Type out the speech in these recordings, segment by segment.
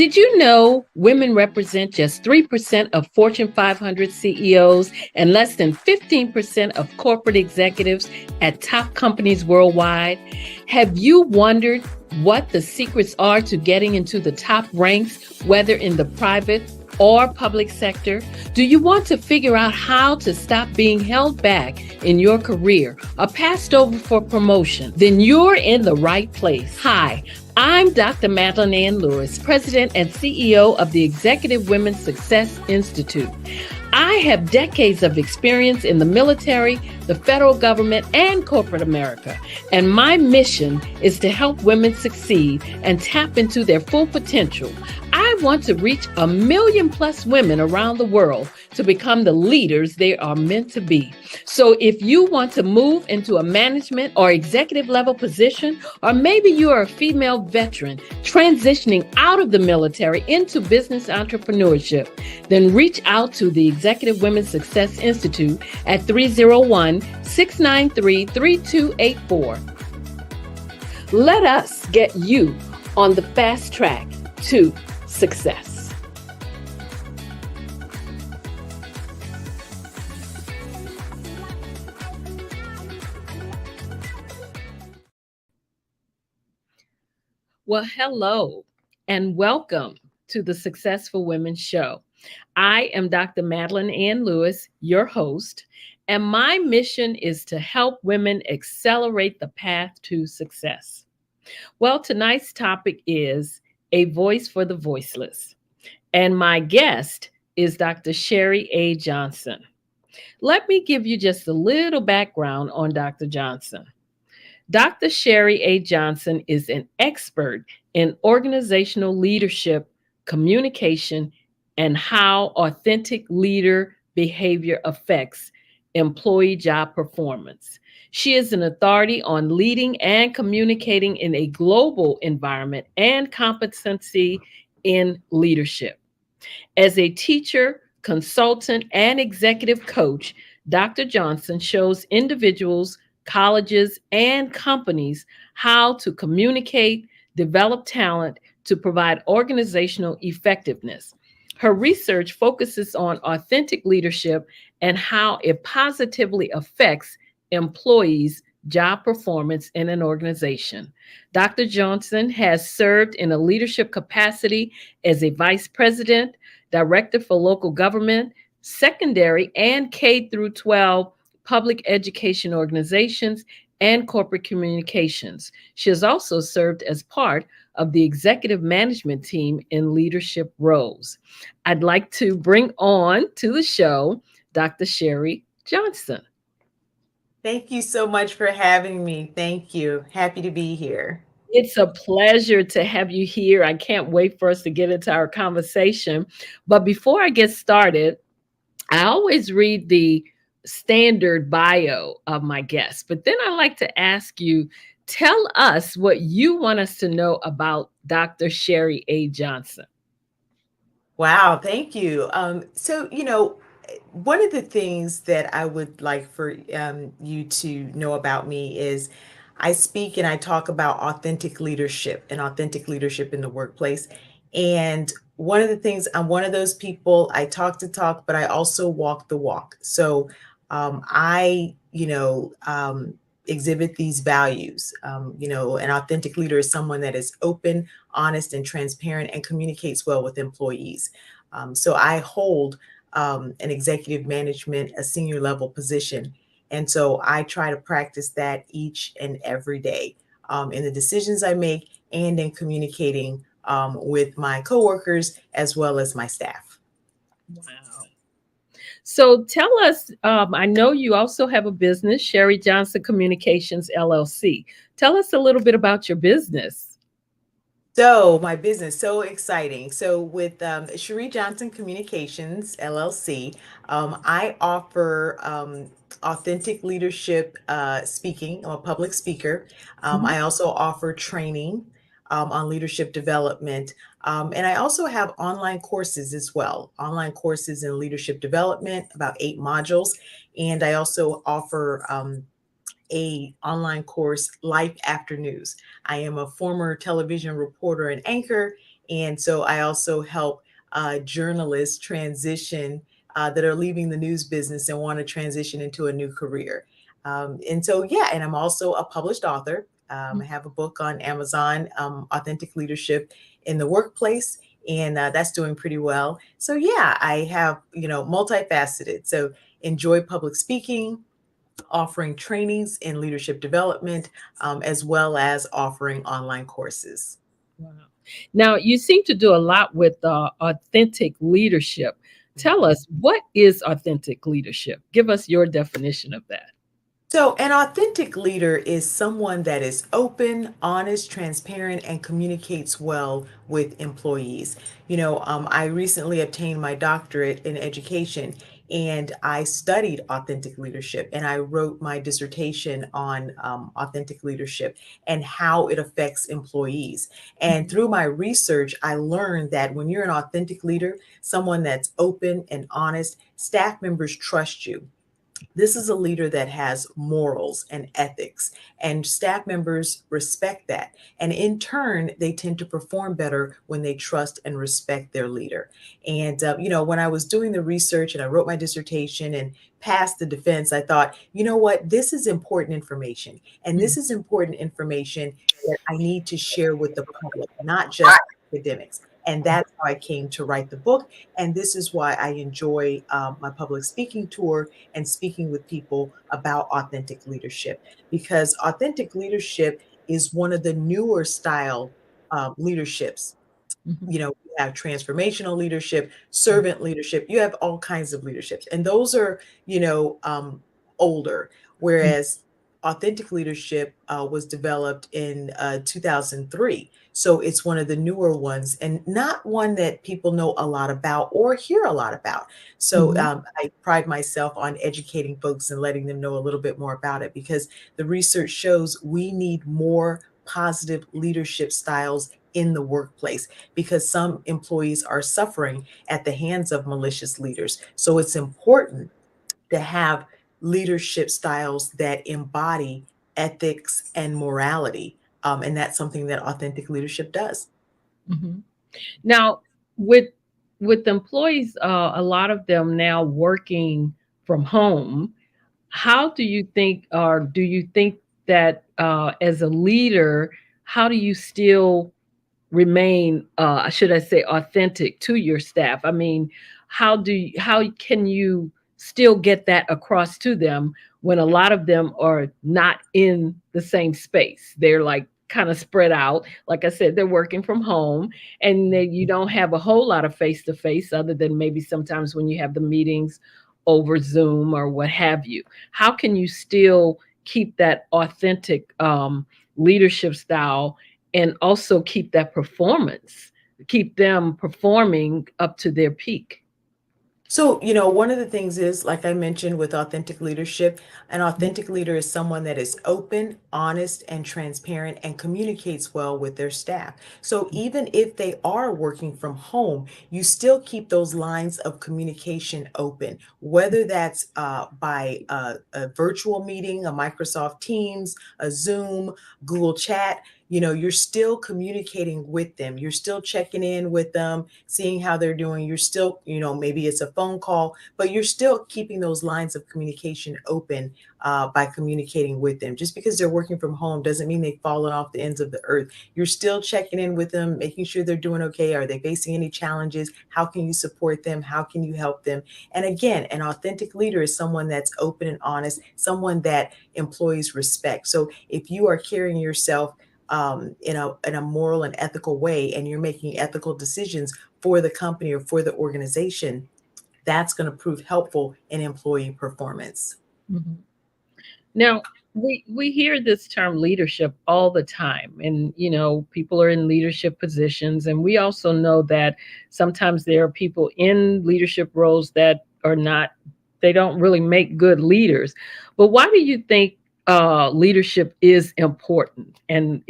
Did you know women represent just 3% of Fortune 500 CEOs and less than 15% of corporate executives at top companies worldwide? Have you wondered what the secrets are to getting into the top ranks, whether in the private or public sector? Do you want to figure out how to stop being held back in your career or passed over for promotion? Then you're in the right place. Hi, I'm Dr. Madeline Ann Lewis, President and CEO of the Executive Women's Success Institute. I have decades of experience in the military, the federal government, and corporate America, and my mission is to help women succeed and tap into their full potential. I want to reach 1 million plus women around the world to become the leaders they are meant to be. So if you want to move into a management or executive level position, or maybe you are a female veteran transitioning out of the military into business entrepreneurship, then reach out to the Executive Women's Success Institute at 301-693-3284. Let us get you on the fast track to success. Well, hello and welcome to the Successful Women Show. I am Dr. Madeline Ann Lewis, your host, and my mission is to help women accelerate the path to success. Well, tonight's topic is a voice for the voiceless, and my guest is Dr. Sherrie A. Johnson. Let me give you just a little background on Dr. Johnson. Dr. Sherrie A. Johnson is an expert in organizational leadership, communication, and how authentic leader behavior affects employee job performance. She is an authority on leading and communicating in a global environment and competency in leadership. As a teacher, consultant, and executive coach, Dr. Johnson shows individuals, colleges, and companies how to communicate, develop talent to provide organizational effectiveness. Her research focuses on authentic leadership and how it positively affects employees' job performance in an organization. Dr. Johnson has served in a leadership capacity as a vice president, director for local government, secondary and K through 12 public education organizations, and corporate communications. She has also served as part of the executive management team in leadership roles. I'd like to bring on to the show Dr. Sherrie Johnson. Thank you so much for having me. Thank you. Happy to be here. It's a pleasure to have you here. I can't wait for us to get into our conversation. But before I get started, I always read the standard bio of my guests, but then I like to ask you, tell us what you want us to know about Dr. Sherrie A. Johnson. Wow, thank you. One of the things that I would like for you to know about me is I speak and I talk about authentic leadership and authentic leadership in the workplace. And one of the things, I'm one of those people, I talk the talk, but I also walk the walk. So I exhibit these values. An authentic leader is someone that is open, honest, and transparent and communicates well with employees. So I hold an executive management, a senior level position. And so I try to practice that each and every day in the decisions I make and in communicating with my coworkers as well as my staff. Wow. So tell us, I know you also have a business, Sherrie Johnson Communications, LLC. Tell us a little bit about your business. So my business, so exciting. So with Sherrie Johnson Communications, LLC, I offer authentic leadership speaking. I'm a public speaker. Mhm. I also offer training on leadership development. And I also have online courses as well, online courses in leadership development, about 8 modules. And I also offer a online course, Life After News. I am a former television reporter and anchor, And so I also help journalists transition that are leaving the news business and want to transition into a new career. And so, yeah, and I'm also a published author. I have a book on Amazon, Authentic Leadership in the Workplace, and that's doing pretty well. So, yeah, I have, multifaceted. So, enjoy public speaking, offering trainings in leadership development, as well as offering online courses. Wow. Now, you seem to do a lot with authentic leadership. Tell us, what is authentic leadership? Give us your definition of that. So, an authentic leader is someone that is open, honest, transparent, and communicates well with employees. I recently obtained my doctorate in education, and I studied authentic leadership, and I wrote my dissertation on authentic leadership and how it affects employees. And Mhm, through my research, I learned that when you're an authentic leader, someone that's open and honest, staff members trust you. This is a leader that has morals and ethics, and staff members respect that. And in turn, they tend to perform better when they trust and respect their leader. And, when I was doing the research and I wrote my dissertation and passed the defense, I thought, you know what, this is important information. And mhm, this is important information that I need to share with the public, not just academics. And that's how I came to write the book. And this is why I enjoy my public speaking tour and speaking with people about authentic leadership, because authentic leadership is one of the newer style leaderships. mhm, You have transformational leadership, servant leadership, you have all kinds of leaderships, and those are, older. mhm, Whereas authentic leadership was developed in 2003. So it's one of the newer ones, and not one that people know a lot about or hear a lot about. So mhm, I pride myself on educating folks and letting them know a little bit more about it, because the research shows we need more positive leadership styles in the workplace, because some employees are suffering at the hands of malicious leaders. So it's important to have leadership styles that embody ethics and morality. And that's something that authentic leadership does. mhm. Now, with employees, a lot of them now working from home, how do you think, or do you think that as a leader, how do you still remain, should I say, authentic to your staff? I mean, how can you still get that across to them when a lot of them are not in the same space? They're like kind of spread out. Like I said, they're working from home, and you don't have a whole lot of face to face, other than maybe sometimes when you have the meetings over Zoom or what have you. How can you still keep that authentic leadership style, and also keep that performance, keep them performing up to their peak? So, one of the things is, like I mentioned with authentic leadership, an authentic leader is someone that is open, honest, and transparent and communicates well with their staff. So, even if they are working from home, you still keep those lines of communication open, whether that's by a virtual meeting, a Microsoft Teams, a Zoom, Google Chat. You're still communicating with them. You're still checking in with them, seeing how they're doing. You're still, maybe it's a phone call, but you're still keeping those lines of communication open by communicating with them. Just because they're working from home doesn't mean they've fallen off the ends of the earth. You're still checking in with them, making sure they're doing okay. Are they facing any challenges? How can you support them? How can you help them? And again, an authentic leader is someone that's open and honest, someone that employees respect. So if you are carrying yourself in a moral and ethical way, and you're making ethical decisions for the company or for the organization, that's going to prove helpful in employee performance. Mhm. Now, we hear this term leadership all the time, and people are in leadership positions, and we also know that sometimes there are people in leadership roles that are not, they don't really make good leaders. But why do you think leadership is important? And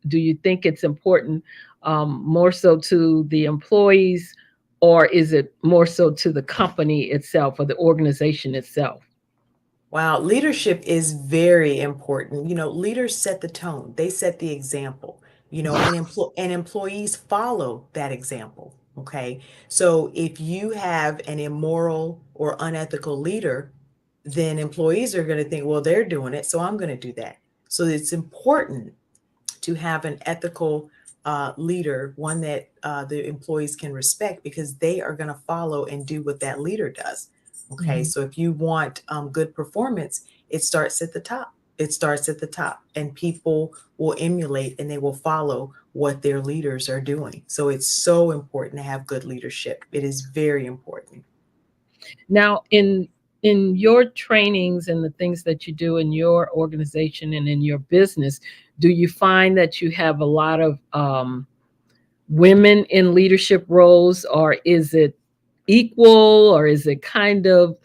do you think it's important more so to the employees, or is it more so to the company itself or the organization itself? Wow, leadership is very important. Leaders set the tone, they set the example. and employees follow that example. Okay. So if you have an immoral or unethical leader, then employees are going to think, well, they're doing it, so I'm going to do that. So it's important to have an ethical leader, one that the employees can respect, because they are going to follow and do what that leader does. Okay, Mhm. so if you want good performance, it starts at the top. It starts at the top, and people will emulate and they will follow what their leaders are doing. So it's so important to have good leadership. It is very important. Now, in your trainings and the things that you do in your organization and in your business, do you find that you have a lot of women in leadership roles, or is it equal, or is it kind of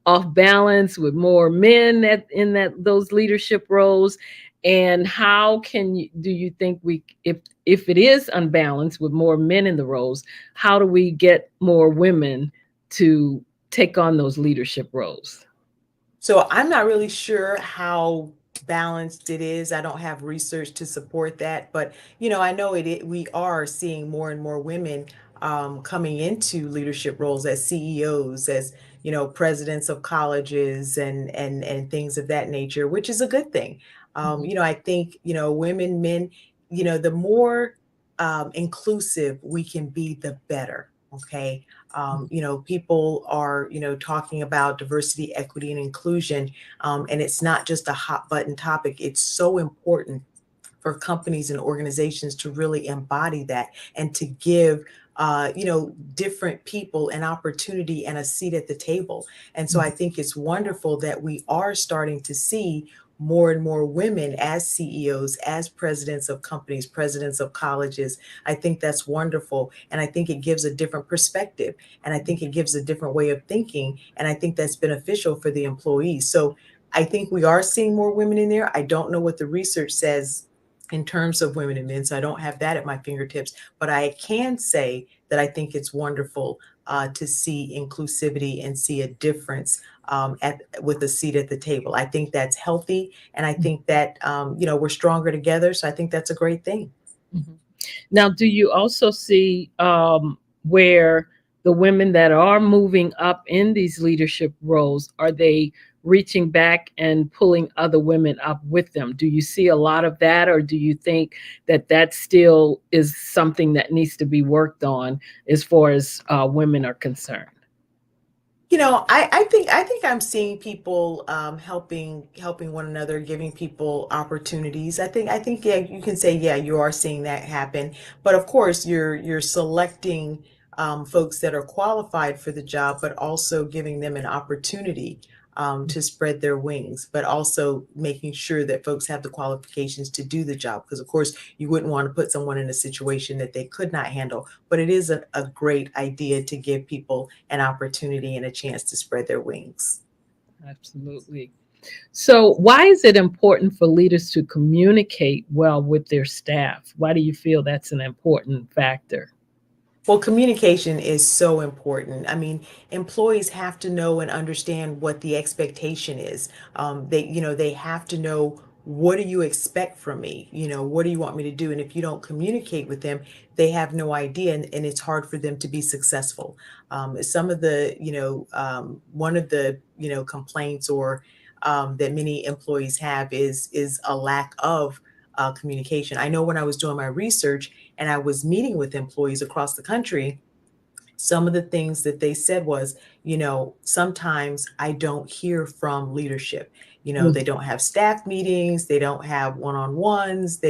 off balance with more men in that those leadership roles? And how can you do you think we if it is unbalanced with more men in the roles, how do we get more women to take on those leadership roles? So I'm not really sure how balanced it is. I don't have research to support that, but I know we are seeing more and more women coming into leadership roles as CEOs, as presidents of colleges, and things of that nature, which is a good thing. Mhm. I think women, men, the more inclusive we can be, the better. Okay. People are, talking about diversity, equity, and inclusion. And it's not just a hot button topic. It's so important for companies and organizations to really embody that and to give different people an opportunity and a seat at the table. And so I think it's wonderful that we are starting to see more and more women as CEOs, as presidents of companies, presidents of colleges. I think that's wonderful. And I think it gives a different perspective. And I think it gives a different way of thinking. And I think that's beneficial for the employees. So I think we are seeing more women in there. I don't know what the research says in terms of women and men, so I don't have that at my fingertips. But I can say that I think it's wonderful to see inclusivity and see a difference with a seat at the table. I think that's healthy, and I think that we're stronger together. So I think that's a great thing. Mhm. Now, do you also see where the women that are moving up in these leadership roles, are they reaching back and pulling other women up with them? Do you see a lot of that, or do you think that that still is something that needs to be worked on as far as women are concerned? I think I'm seeing people helping one another, giving people opportunities. I think yeah, you can say yeah, you are seeing that happen. But of course, you're selecting folks that are qualified for the job, but also giving them an opportunity to spread their wings, but also making sure that folks have the qualifications to do the job. Because of course, you wouldn't want to put someone in a situation that they could not handle. But it is a great idea to give people an opportunity and a chance to spread their wings. Absolutely. So, why is it important for leaders to communicate well with their staff? Why do you feel that's an important factor? Well, communication is so important. I mean, employees have to know and understand what the expectation is. They have to know, what do you expect from me? What do you want me to do? And if you don't communicate with them, they have no idea, and it's hard for them to be successful. Some of the, one of the, complaints or that many employees have is a lack of communication. I know when I was doing my research and I was meeting with employees across the country, some of the things that they said was, sometimes I don't hear from leadership. They don't have staff meetings, they don't have one-on-ones,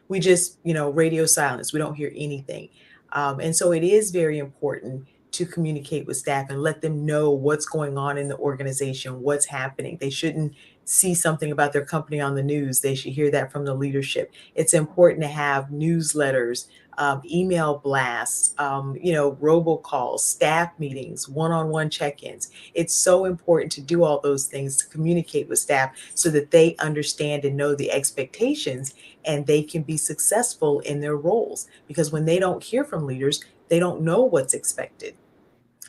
we just, radio silence. We don't hear anything. And so it is very important to communicate with staff and let them know what's going on in the organization, what's happening. They shouldn't see something about their company on the news. They should hear that from the leadership. It's important to have newsletters, email blasts, robocalls, staff meetings, one-on-one check-ins. It's so important to do all those things, to communicate with staff so that they understand and know the expectations, and they can be successful in their roles. Because when they don't hear from leaders, they don't know what's expected.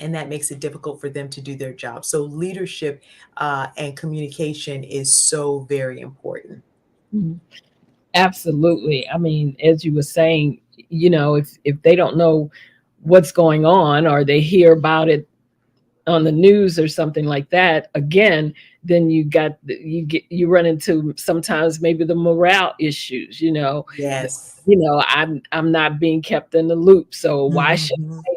And that makes it difficult for them to do their job. So leadership and communication is so very important. Mhm. Absolutely. I mean, as you were saying, if they don't know what's going on, or they hear about it on the news or something like that, again, then you run into sometimes maybe the morale issues. Yes. I'm not being kept in the loop, so why should Mhm. I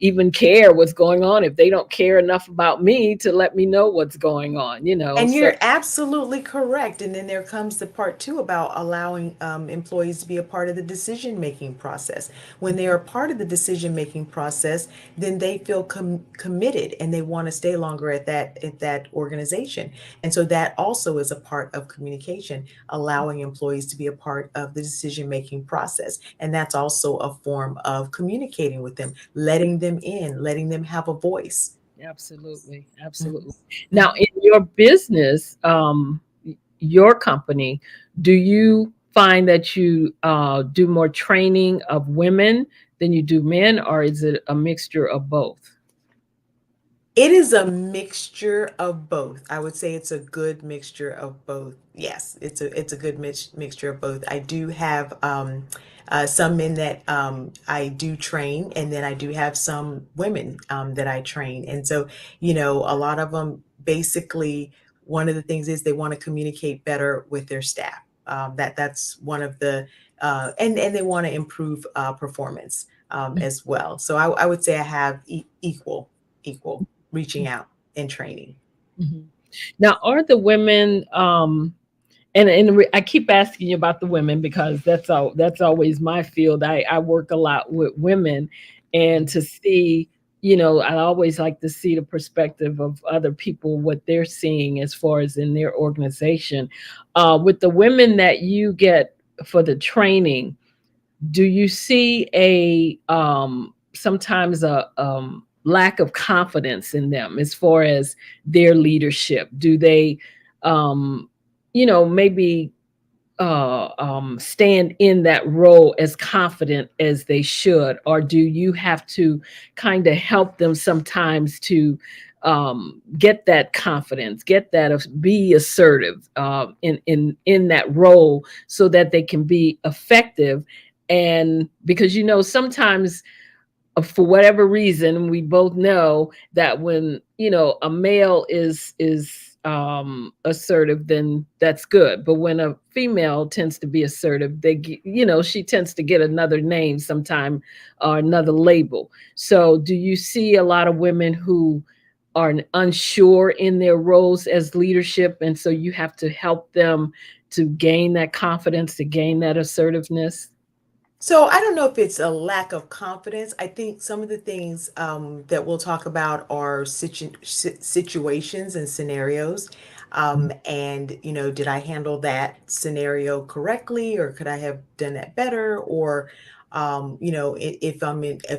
even care what's going on if they don't care enough about me to let me know what's going on. And So you're absolutely correct. And then there comes the part two about allowing employees to be a part of the decision-making process. When they are part of the decision-making process, then they feel committed and they want to stay longer at that organization. And so that also is a part of communication, allowing employees to be a part of the decision-making process. And that's also a form of communicating with them, letting them in, letting them have a voice. absolutely, Mhm. absolutely. Now, Mhm. in your business, your company, do you find that you do more training of women than you do men, or is it a mixture of both? It is a mixture of both. I would say it's a good mixture of both. Yes, it's a good mixture of both. I do have some men that I do train, and then I do have some women that I train. And so, a lot of them basically, one of the things is they want to communicate better with their staff. That's one of the and they want to improve performance as well. So I would say I have equal reaching out and training. Mhm. Now, are the women, I keep asking you about the women because that's always my field. I work a lot with women, and to see, I always like to see the perspective of other people, what they're seeing as far as in their organization. With the women that you get for the training, do you see a sometimes a lack of confidence in them as far as their leadership? Do they maybe stand in that role as confident as they should, or do you have to kind of help them sometimes to get that confidence, get that be assertive in that role, so that they can be effective? And because sometimes, for whatever reason, we both know that when a male is assertive, then that's good, but when a female tends to be assertive, she tends to get another name sometime, or another label. So do you see a lot of women who are unsure in their roles as leadership, and so you have to help them to gain that confidence, to gain that assertiveness? So I don't know if it's a lack of confidence. I think some of the things that we'll talk about are situations and scenarios. And, did I handle that scenario correctly, or could I have done that better? Or, if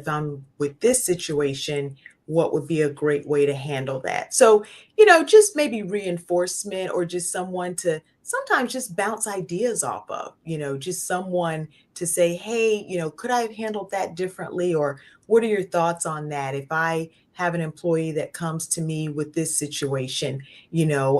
I'm with this situation, what would be a great way to handle that? So, just maybe reinforcement, or just someone to sometimes just bounce ideas off of, just someone to say, hey, could I have handled that differently? Or what are your thoughts on that? If I have an employee that comes to me with this situation,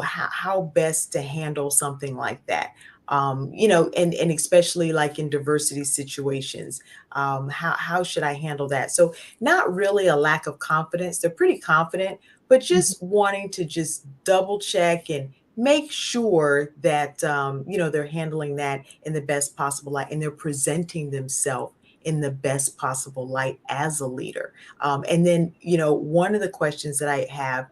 how best to handle something like that? And especially like in diversity situations, how should I handle that? So not really a lack of confidence. They're pretty confident, but Mhm. just wanting to just double check and make sure that they're handling that in the best possible light, and they're presenting themselves in the best possible light as a leader. And then one of the questions that I have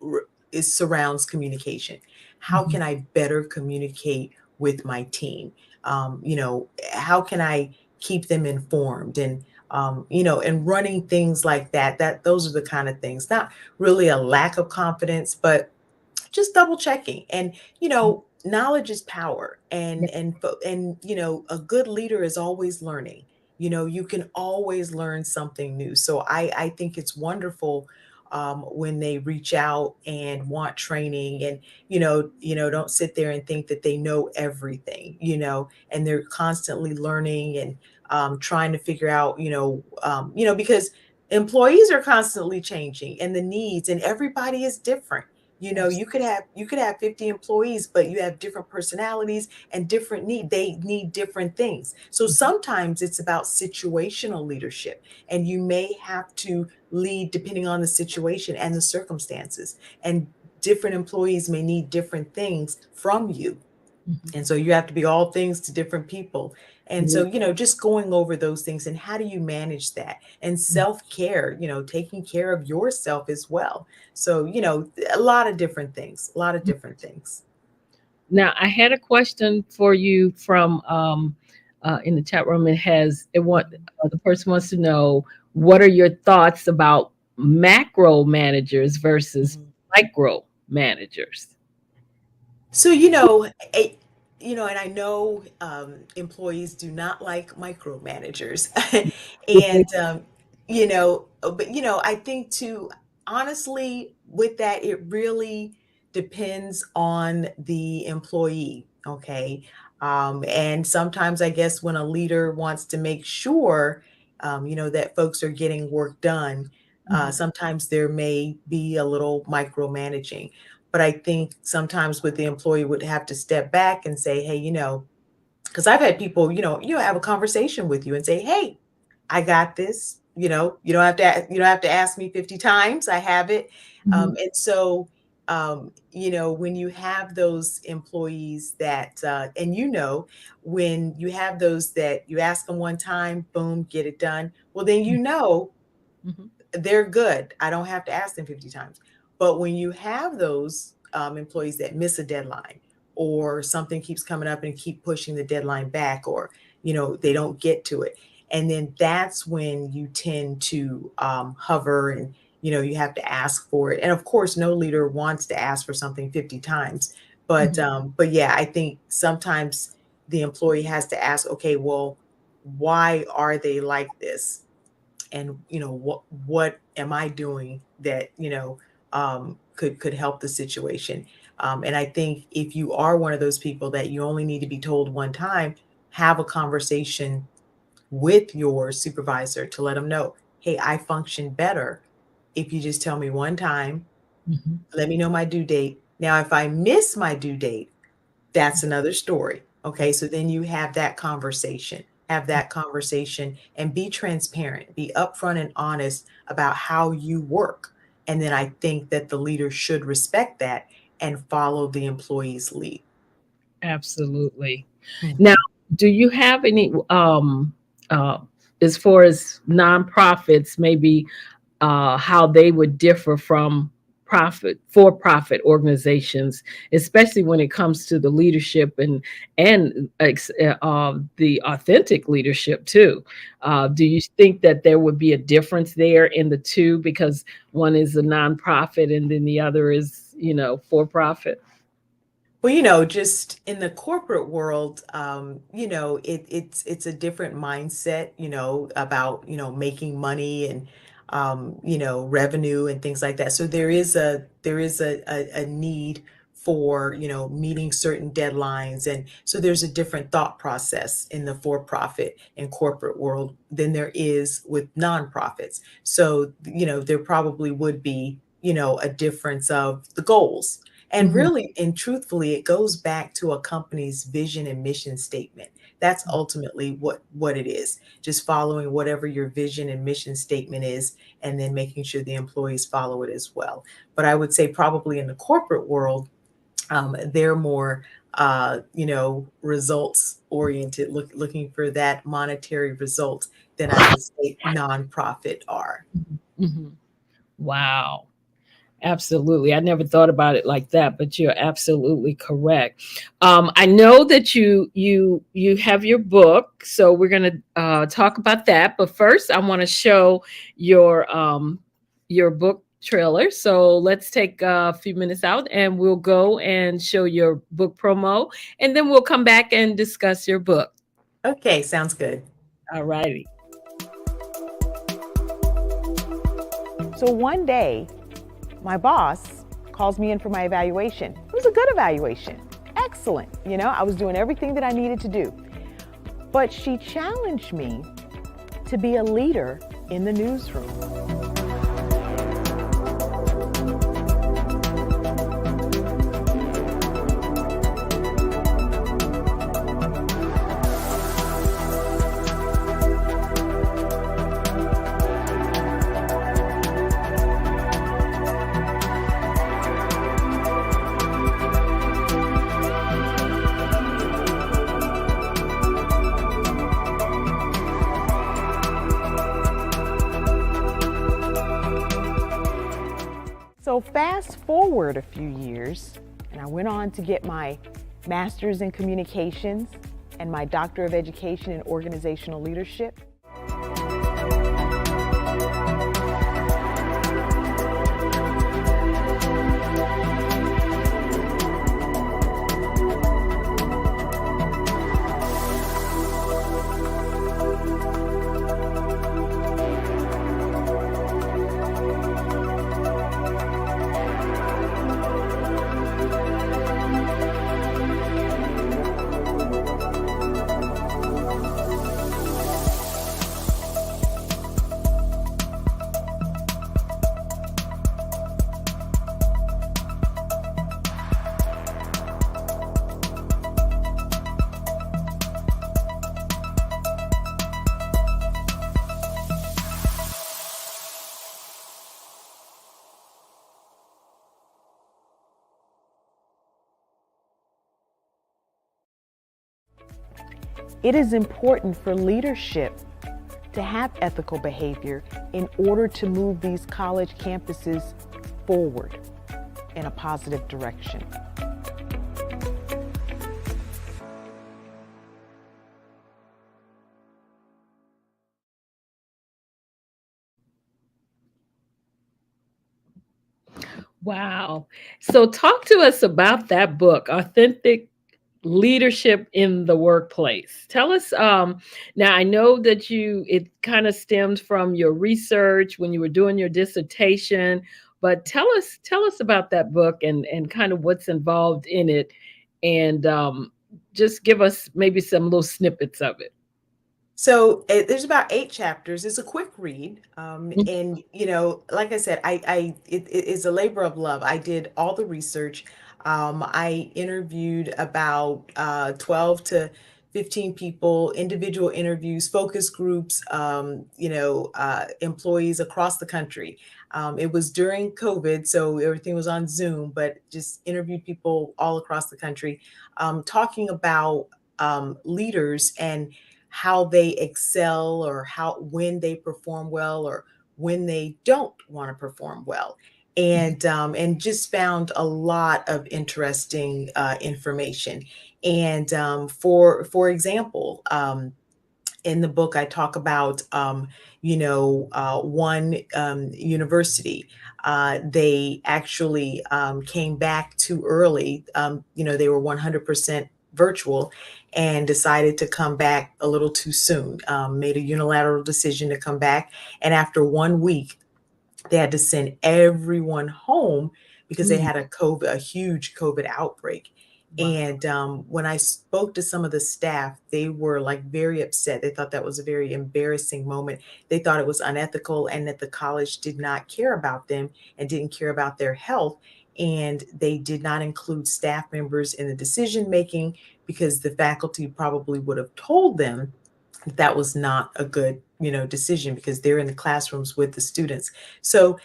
r- is surrounds communication. How Mhm. can I better communicate with my team? How can I keep them informed, and running things like that? That those are the kind of things. Not really a lack of confidence, but just double checking. And knowledge is power, and Yep. a good leader is always learning. You can always learn something new. So I think it's wonderful when they reach out and want training, and don't sit there and think that they know everything, and they're constantly learning, and trying to figure out, because employees are constantly changing, and the needs, and everybody is different. You know, you could have 50 employees, but you have different personalities and different they need different things. So sometimes it's about situational leadership, and you may have to lead depending on the situation and the circumstances. And different employees may need different things from you. Mhm. And so you have to be all things to different people. And so, Absolutely. you know, just going over those things and how do you manage that? And self-care, you know, taking care of yourself as well. So, you know, a lot of different things, a lot of different things. Now, I had a question for you from in the chat room. The person wants to know, what are your thoughts about macro managers versus Mhm. micro managers? So, you know, and I know employees do not like micromanagers, and but I think too, honestly, with that, it really depends on the employee. Okay, and sometimes I guess when a leader wants to make sure, that folks are getting work done, Mhm. sometimes there may be a little micromanaging. But I think sometimes with the employee would have to step back and say, hey, because I've had people, have a conversation with you and say, hey, I got this. You don't have to ask me 50 times. I have it. Mhm. And so, when you have those employees that, and when you have those that you ask them one time, boom, get it done. Well, then Mhm. they're good. I don't have to ask them 50 times. But when you have those employees that miss a deadline, or something keeps coming up and keep pushing the deadline back, or they don't get to it, and then that's when you tend to hover, and you have to ask for it. And of course, no leader wants to ask for something 50 times. Mhm. But yeah, I think sometimes the employee has to ask, okay, well, why are they like this? And what am I doing that could help the situation. And I think if you are one of those people that you only need to be told one time, have a conversation with your supervisor to let them know, hey, I function better if you just tell me one time, Mhm. let me know my due date. Now if I miss my due date, that's another story. Okay, so then you have that conversation. Have that conversation and be transparent, be upfront and honest about how you work. And then I think that the leader should respect that and follow the employee's lead. Absolutely. Now, Mhm. do you have any uh, as far as nonprofits, maybe how they would differ from for-profit organizations, especially when it comes to the leadership and the authentic leadership too. Do you think that there would be a difference there in the two, because one is a nonprofit and then the other is, for-profit? Well, just in the corporate world, it's a different mindset, about making money and revenue and things like that. So there is a need for meeting certain deadlines, and so there's a different thought process in the for-profit and corporate world than there is with nonprofits. So there probably would be a difference of the goals, and Mhm. really and truthfully, it goes back to a company's vision and mission statement. That's ultimately what it is. Just following whatever your vision and mission statement is, and then making sure the employees follow it as well. But I would say probably in the corporate world, they're more results oriented, looking for that monetary result than I would say nonprofit are. Mhm. Wow. Absolutely. I never thought about it like that, but you're absolutely correct. I know that you have your book, so we're going to talk about that. But first, I want to show your book trailer. So let's take a few minutes out, and we'll go and show your book promo, and then we'll come back and discuss your book. Okay, sounds good. All righty. So one day, my boss calls me in for my evaluation. It was a good evaluation. Excellent. I was doing everything that I needed to do. But she challenged me to be a leader in the newsroom. So fast forward a few years, and I went on to get my master's in communications and my doctor of education in organizational leadership. It is important for leadership to have ethical behavior in order to move these college campuses forward in a positive direction. Wow. So talk to us about that book, Authentic Leadership in the Workplace. Tell us, now I know that it kind of stemmed from your research when you were doing your dissertation, but tell us about that book and kind of what's involved in it, and just give us maybe some little snippets of it. So there's about 8 chapters. It's a quick read, and like I said, it is a labor of love. I did all the research. I interviewed about 12 to 15 people, individual interviews, focus groups, employees across the country. It was during COVID, so everything was on Zoom, but just interviewed people all across the country, talking about leaders and how they excel, or how when they perform well, or when they don't want to perform well, and just found a lot of interesting information. And for example, in the book, I talk about one university. They actually came back too early. They were 100% virtual, and decided to come back a little too soon. Made a unilateral decision to come back, and after 1 week, they had to send everyone home because they Mm. had a huge COVID outbreak. Wow. And when I spoke to some of the staff, they were like very upset. They thought that was a very embarrassing moment. They thought it was unethical, and that the college did not care about them and didn't care about their health. And they did not include staff members in the decision making, because the faculty probably would have told them that was not a good decision, because they're in the classrooms with the students. So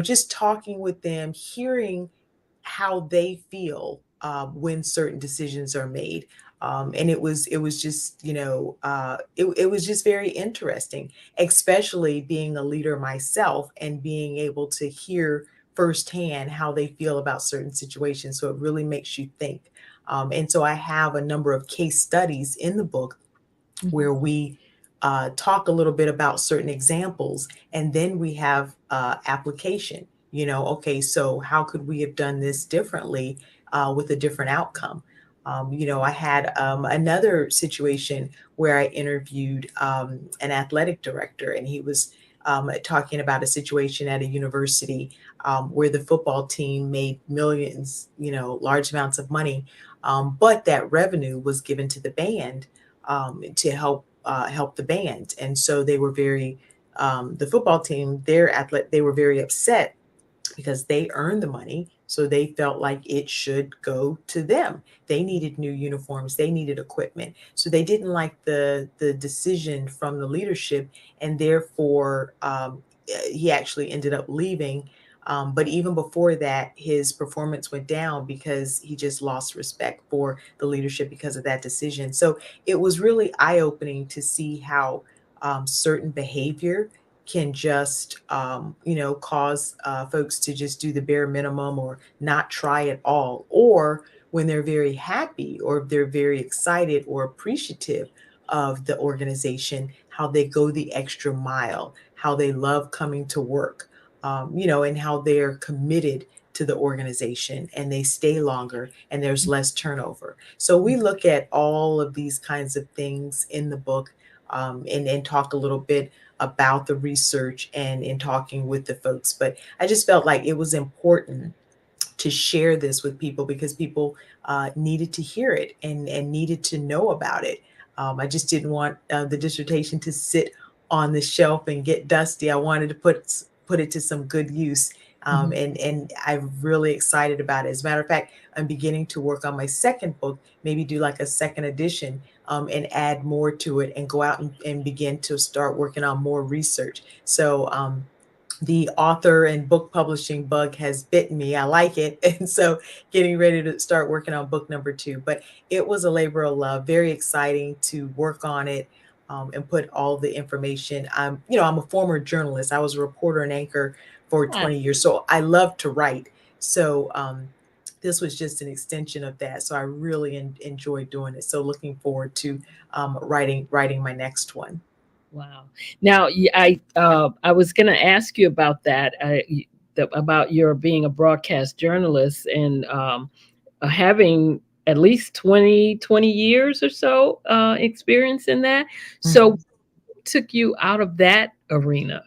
just talking with them, hearing how they feel when certain decisions are made. And it was just it was just very interesting, especially being a leader myself and being able to hear firsthand how they feel about certain situations. So it really makes you think. And so I have a number of case studies in the book Mhm. where we talk a little bit about certain examples, and then we have application. Okay, so how could we have done this differently with a different outcome? I had another situation where I interviewed an athletic director, and he was talking about a situation at a university where the football team made millions, large amounts of money, but that revenue was given to the band to help the band. And so they were very the football team, they were very upset because they earned the money. So they felt like it should go to them. They needed new uniforms, they needed equipment. So they didn't like the decision from the leadership, and therefore he actually ended up leaving. But even before that, his performance went down because he just lost respect for the leadership because of that decision. So it was really eye opening to see how certain behavior can just, cause folks to just do the bare minimum or not try at all. Or when they're very happy or they're very excited or appreciative of the organization, how they go the extra mile, how they love coming to work, and how they're committed to the organization and they stay longer and there's less turnover. So we look at all of these kinds of things in the book, and talk a little bit about the research and in talking with the folks. But I just felt like it was important to share this with people because people needed to hear it and needed to know about it. I just didn't want the dissertation to sit on the shelf and get dusty. I wanted to put it to some good use. Mhm. And I'm really excited about it. As a matter of fact, I'm beginning to work on my second book, maybe do like a second edition, and add more to it and go out and begin to start working on more research. So the author and book publishing bug has bitten me. I like it. And so getting ready to start working on book number two. But it was a labor of love, very exciting to work on it, and put all the information. I'm a former journalist. I was a reporter and anchor for Ah, 20 years. So I love to write. So this was just an extension of that. So I really enjoyed doing it. So looking forward to writing my next one. wow. Now, I was going to ask you about that, about your being a broadcast journalist and having at least 20 years or so experience in that. So, Mhm. what took you out of that arena?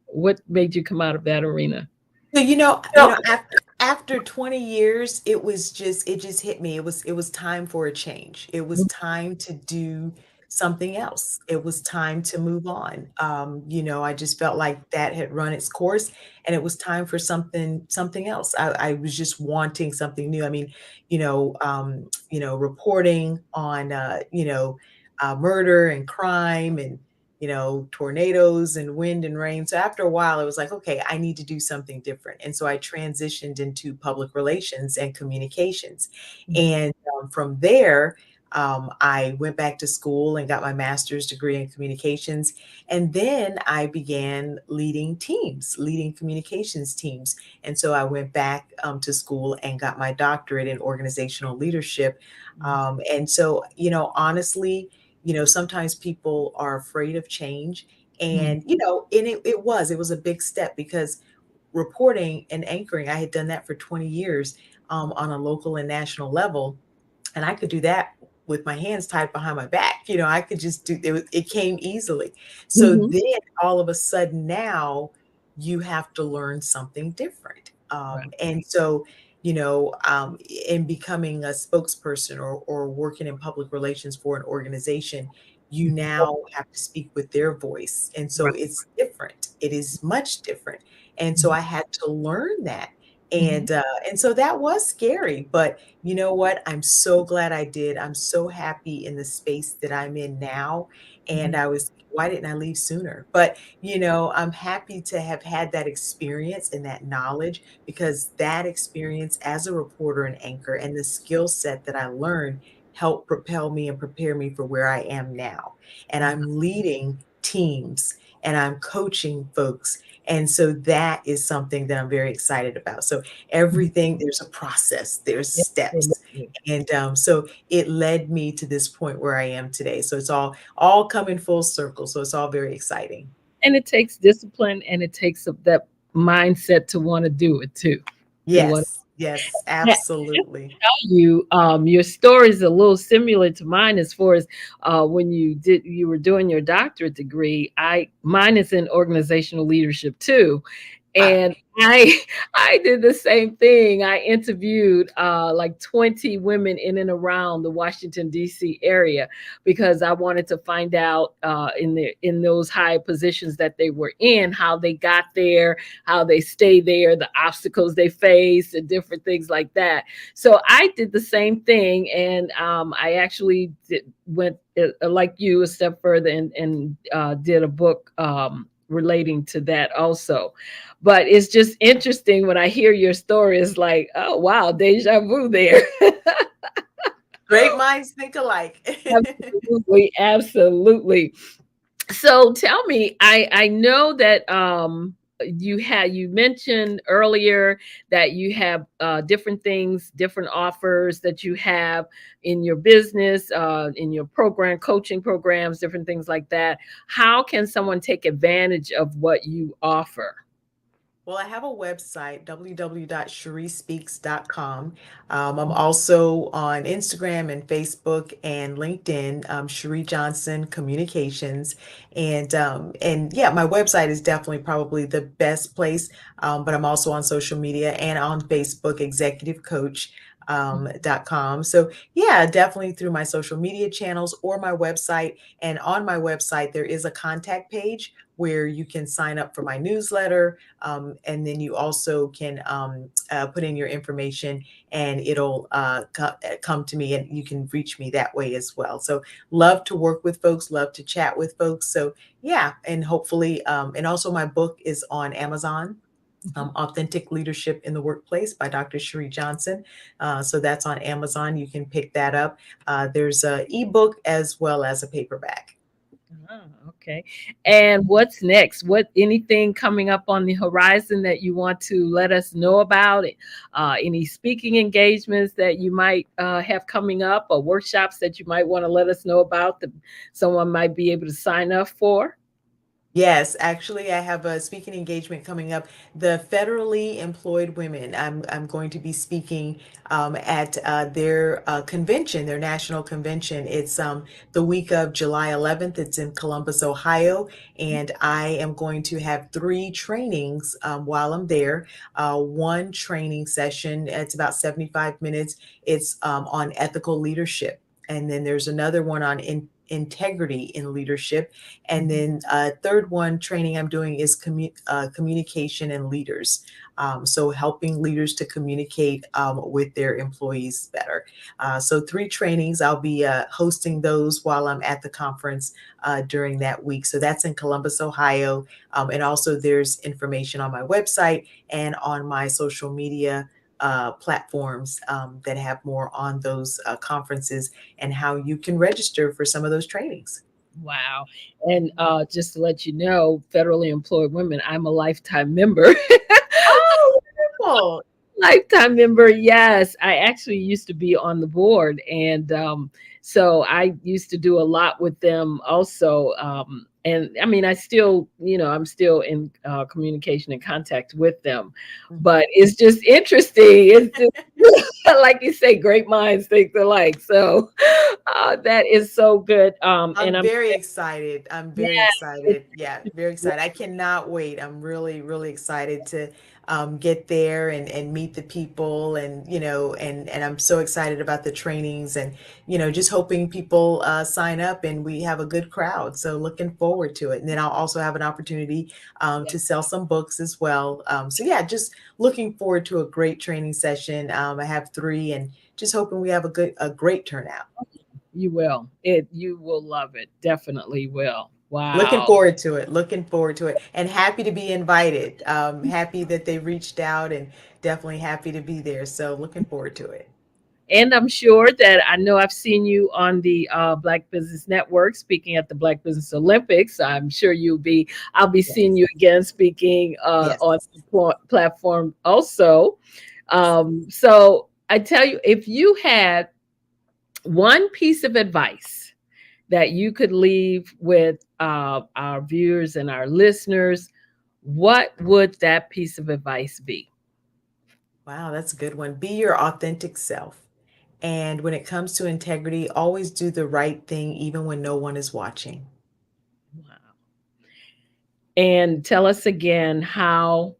What made you come out of that arena? So, after 20 years, it just hit me. It was time for a change. It was time to do something else. It was time to move on. I just felt like that had run its course and it was time for something else. I was just wanting something new. I mean, reporting on murder and crime and tornadoes and wind and rain. So after a while, it was like, okay, I need to do something different. And so I transitioned into public relations and communications. Mhm. And from there, I went back to school and got my master's degree in communications. And then I began leading teams, leading communications teams. And so I went back to school and got my doctorate in organizational leadership. And so, honestly, sometimes people are afraid of change. Mhm. And, and it was a big step because reporting and anchoring, I had done that for 20 years on a local and national level. And I could do that with my hands tied behind my back. I could just do it. It came easily. So Mhm. then all of a sudden now you have to learn something different. Right. And so, in becoming a spokesperson or working in public relations for an organization, you now have to speak with their voice. And so Right. it's different. It is much different. And so Mhm. I had to learn that. Mhm. And so that was scary, but you know what? I'm so glad I did. I'm so happy in the space that I'm in now. And Mhm. why didn't I leave sooner? But, I'm happy to have had that experience and that knowledge because that experience as a reporter and anchor and the skill set that I learned helped propel me and prepare me for where I am now. And Wow. I'm leading teams and I'm coaching folks. And so that is something that I'm very excited about. So everything, there's a process, there's steps. Absolutely. And so it led me to this point where I am today. So it's all coming full circle. So it's all very exciting. And it takes discipline and it takes that mindset to want to do it too. To want Yes, yes, absolutely. you your story is a little similar to mine as far as when you were doing your doctorate degree. I Mine is in organizational leadership too, Uh, and I I did the same thing. I interviewed like 20 women in and around the Washington D.C. area because I wanted to find out in those high positions that they were in, how they got there, how they stay there, the obstacles they face, and different things like that. So I did the same thing, and I actually went like you a step further and did a book relating to that also. But it's just interesting when I hear your story. It's like, oh wow, deja vu there. Great minds think alike. Absolutely, absolutely. So tell me, I know that you mentioned earlier that you have different things, different offers that you have in your business, in your program, coaching programs, different things like that. How can someone take advantage of what you offer? Well, I have a website, www.sherriespeaks.com. I'm also on Instagram and Facebook and LinkedIn, Sherrie Johnson Communications. And yeah, my website is definitely probably the best place. But I'm also on social media and on Facebook, Executive Coach. .com. So yeah, definitely through my social media channels or my website. And on my website, there is a contact page where you can sign up for my newsletter, and then you also can put in your information and it'll come to me and you can reach me that way as well. So love to work with folks, love to chat with folks. So yeah, and hopefully, and also my book is on Amazon. Authentic Leadership in the Workplace by Dr. Sherrie Johnson. So that's on Amazon. You can pick that up. There's a ebook as well as a paperback. Okay. And what's next? What anything coming up on the horizon that you want to let us know about? Any speaking engagements that you might have coming up, or workshops that you might want to let us know about that someone might be able to sign up for? Yes, actually, I have a speaking engagement coming up. The federally employed women. I'm going to be speaking at their convention, their national convention. It's the week of July 11th. It's in Columbus, Ohio, and I am going to have three trainings while I'm there. One training session, it's about 75 minutes. It's on ethical leadership, and then there's another one on integrity in leadership. And then third one training I'm doing is communication and leaders. So helping leaders to communicate with their employees better. So three trainings, I'll be hosting those while I'm at the conference during that week. So that's in Columbus, Ohio. And also there's information on my website and on my social media platforms that have more on those conferences and how you can register for some of those trainings. Wow. And just to let you know, federally employed women, I'm a lifetime member. Oh, wonderful. Lifetime member, yes. I actually used to be on the board, and so I used to do a lot with them also. And I mean, I still, I'm still in communication and contact with them, Mhm. but it's just interesting. It's just like you say, great minds think alike. So that is so good. And I'm I'm very excited. I'm very yeah, excited. Yeah, very excited. I cannot wait. I'm really, really excited to get there and meet the people and and I'm so excited about the trainings and just hoping people sign up and we have a good crowd. So looking forward to it. And then I'll also have an opportunity yeah, to sell some books as well. So yeah, just looking forward to a great training session. I have three and just hoping we have a great turnout. you will. You will love it. Definitely will. Looking Wow. forward to it. Looking forward to it. And happy to be invited. Happy that they reached out and definitely happy to be there. So looking forward to it. And I'm sure that I know I've seen you on the Black Business Network speaking at the Black Business Olympics. I'm sure I'll be seeing Yes. you again speaking Yes. on the platform also. So I tell you, if you had one piece of advice that you could leave with our viewers and our listeners, what would that piece of advice be? Wow, that's a good one. Be your authentic self. And when it comes to integrity, always do the right thing even when no one is watching. Wow. And tell us again how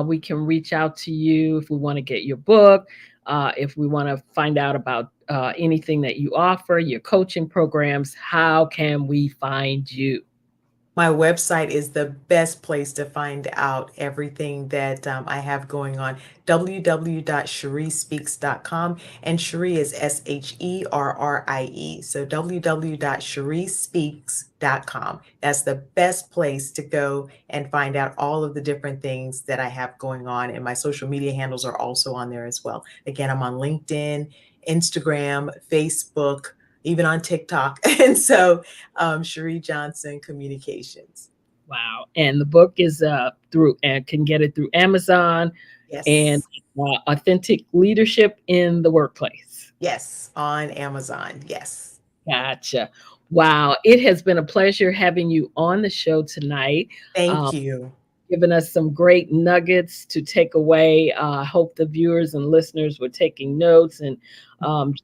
we can reach out to you if we want to get your book, if we want to find out about anything that you offer, your coaching programs. How can we find you? My website is the best place to find out everything that I have going on. www.sherriespeaks.com, and Sherrie is Sherrie. So www.sherriespeaks.com. That's the best place to go and find out all of the different things that I have going on. And my social media handles are also on there as well. Again, I'm on LinkedIn, Instagram, Facebook, even on TikTok. And so, Sherrie Johnson Communications. Wow. And the book is through and can get it through Amazon and Yes. Authentic Leadership in the Workplace. Yes. On Amazon. Yes. Gotcha. Wow. It has been a pleasure having you on the show tonight. Thank you. Given us some great nuggets to take away. I hope the viewers and listeners were taking notes and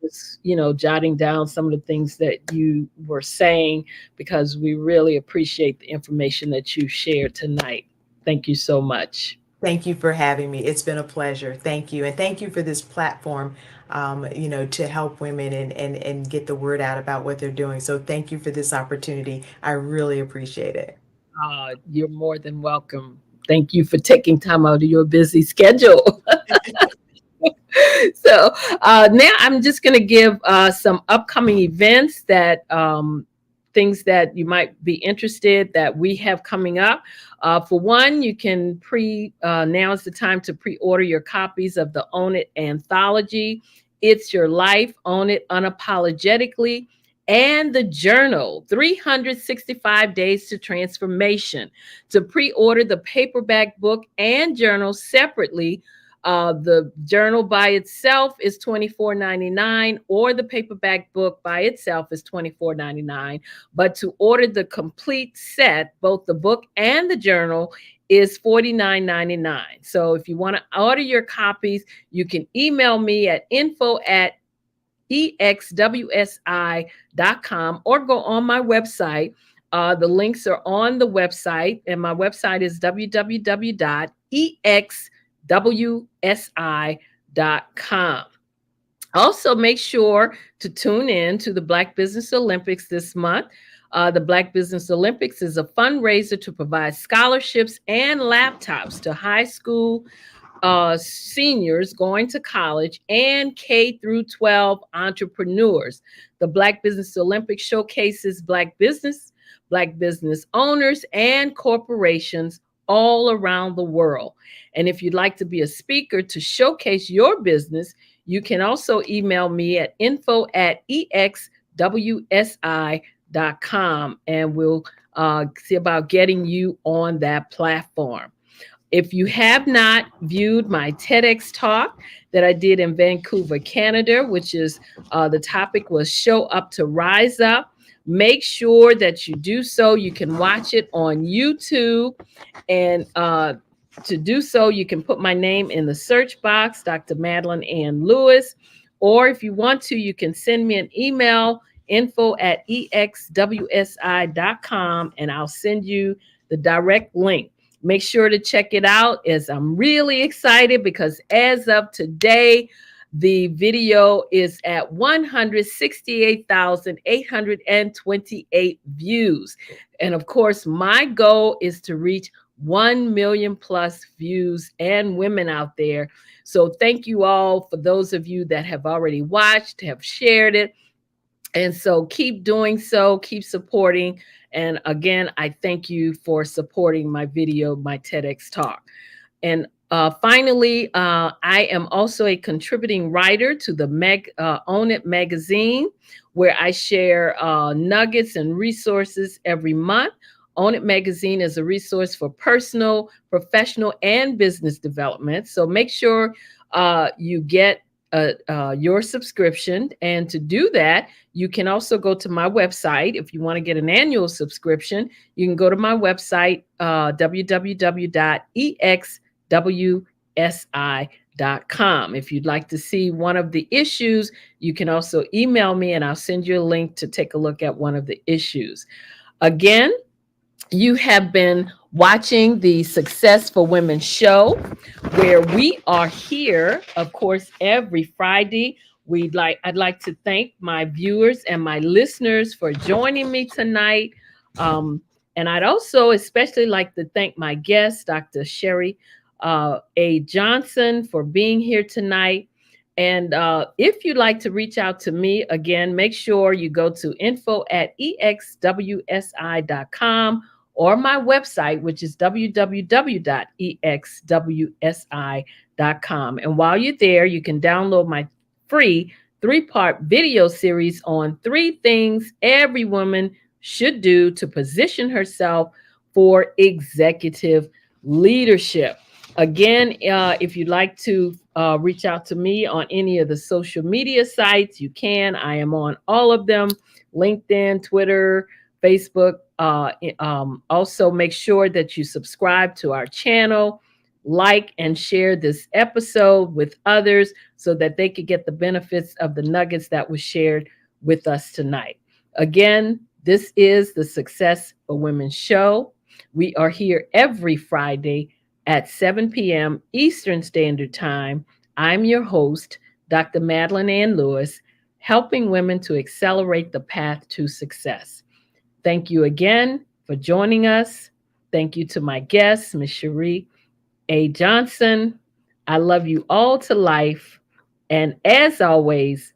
just, jotting down some of the things that you were saying, because we really appreciate the information that you shared tonight. Thank you so much. Thank you for having me. It's been a pleasure. Thank you. And thank you for this platform, to help women and get the word out about what they're doing. So thank you for this opportunity. I really appreciate it. You're more than welcome. Thank you for taking time out of your busy schedule. So now I'm just going to give some upcoming events that things that you might be interested that we have coming up. For one, you can now is the time to pre-order your copies of the Own It anthology. It's Your Life, Own It Unapologetically, and the journal, 365 Days to Transformation. To pre-order the paperback book and journal separately, the journal by itself is $24.99, or the paperback book by itself is $24.99. But to order the complete set, both the book and the journal, is $49.99. So if you want to order your copies, you can email me at info@exwsi.com or go on my website. The links are on the website, and my website is www.exwsi.com. Also, make sure to tune in to the Black Business Olympics this month. The Black Business Olympics is a fundraiser to provide scholarships and laptops to high school seniors going to college and K through 12 entrepreneurs. The Black Business Olympics showcases Black business owners, and corporations all around the world. And if you'd like to be a speaker to showcase your business, you can also email me at info@exwsi.com, and we'll see about getting you on that platform. If you have not viewed my TEDx talk that I did in Vancouver, Canada, which is the topic was Show Up to Rise Up, make sure that you do so. You can watch it on YouTube. And to do so, you can put my name in the search box, Dr. Madeline Ann Lewis. Or if you want to, you can send me an email, info@exwsi.com, and I'll send you the direct link. Make sure to check it out, as I'm really excited because as of today, the video is at 168,828 views. And of course, my goal is to reach 1 million plus views and women out there. So thank you all for those of you that have already watched, have shared it. And so keep doing so, keep supporting. And again, I thank you for supporting my video, my TEDx talk. And finally, I am also a contributing writer to the Own It magazine, where I share nuggets and resources every month. Own It magazine is a resource for personal, professional, and business development. So make sure you get your subscription. And to do that, you can also go to my website. If you want to get an annual subscription, you can go to my website, www.exwsi.com. If you'd like to see one of the issues, you can also email me and I'll send you a link to take a look at one of the issues. Again, you have been watching the Successful Women show, where we are here, of course, every Friday. I'd like to thank my viewers and my listeners for joining me tonight. And I'd also especially like to thank my guest, Dr. Sherrie A. Johnson, for being here tonight. And if you'd like to reach out to me, again, make sure you go to info@exwsi.com or my website, which is www.exwsi.com. And while you're there, you can download my free 3-part video series on 3 things every woman should do to position herself for executive leadership. Again, if you'd like to reach out to me on any of the social media sites, you can. I am on all of them: LinkedIn, Twitter, Facebook. Also, make sure that you subscribe to our channel, like and share this episode with others so that they could get the benefits of the nuggets that was shared with us tonight. Again, this is the Success for Women show. We are here every Friday at 7 p.m. Eastern Standard Time. I'm your host, Dr. Madeline Ann Lewis, helping women to accelerate the path to success. Thank you again for joining us. Thank you to my guests, Ms. Sherrie A. Johnson. I love you all to life. And as always,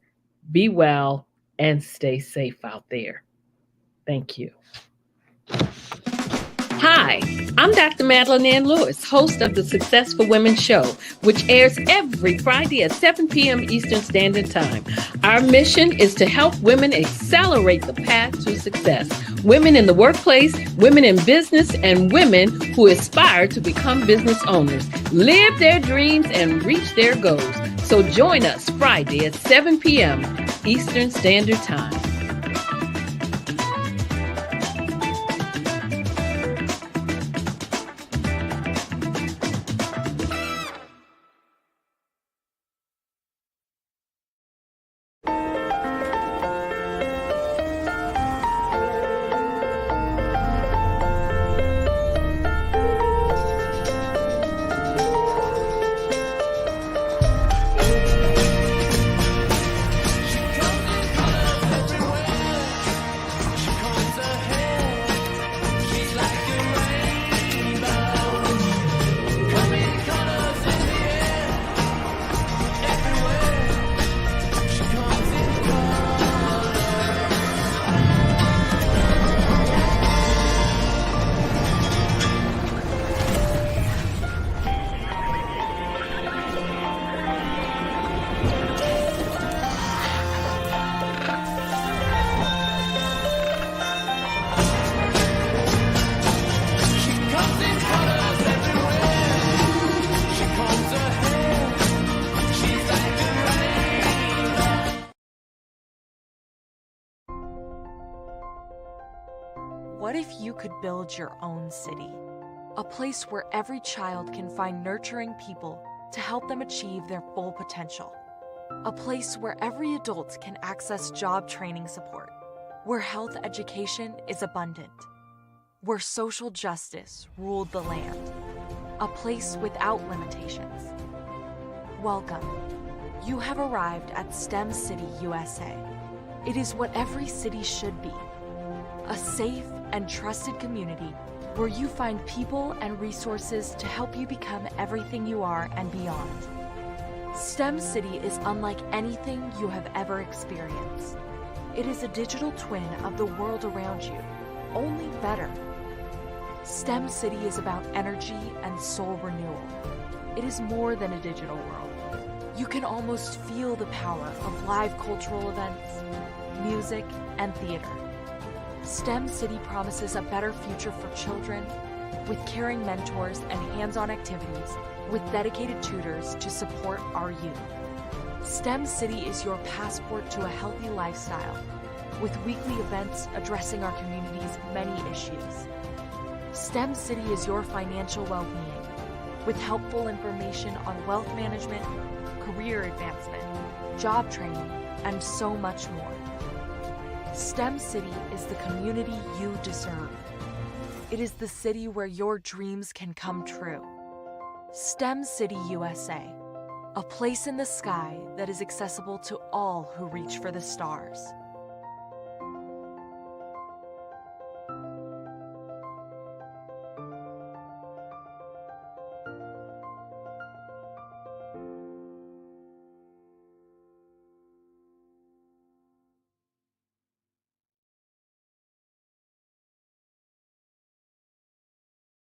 be well and stay safe out there. Thank you. Hi, I'm Dr. Madeline Ann Lewis, host of the Success for Women show, which airs every Friday at 7 p.m. Eastern Standard Time. Our mission is to help women accelerate the path to success. Women in the workplace, women in business, and women who aspire to become business owners, live their dreams, and reach their goals. So join us Friday at 7 p.m. Eastern Standard Time. What if you could build your own city? A place where every child can find nurturing people to help them achieve their full potential. A place where every adult can access job training support, where health education is abundant, where social justice ruled the land. A place without limitations. Welcome. You have arrived at STEM City, USA. It is what every city should be. A safe and trusted community where you find people and resources to help you become everything you are and beyond. STEM City is unlike anything you have ever experienced. It is a digital twin of the world around you, only better. STEM City is about energy and soul renewal. It is more than a digital world. You can almost feel the power of live cultural events, music, and theater. STEM City promises a better future for children with caring mentors and hands-on activities with dedicated tutors to support our youth. STEM City is your passport to a healthy lifestyle with weekly events addressing our community's many issues. STEM City is your financial well-being with helpful information on wealth management, career advancement, job training, and so much more. STEM City is the community you deserve. It is the city where your dreams can come true. STEM City USA, a place in the sky that is accessible to all who reach for the stars.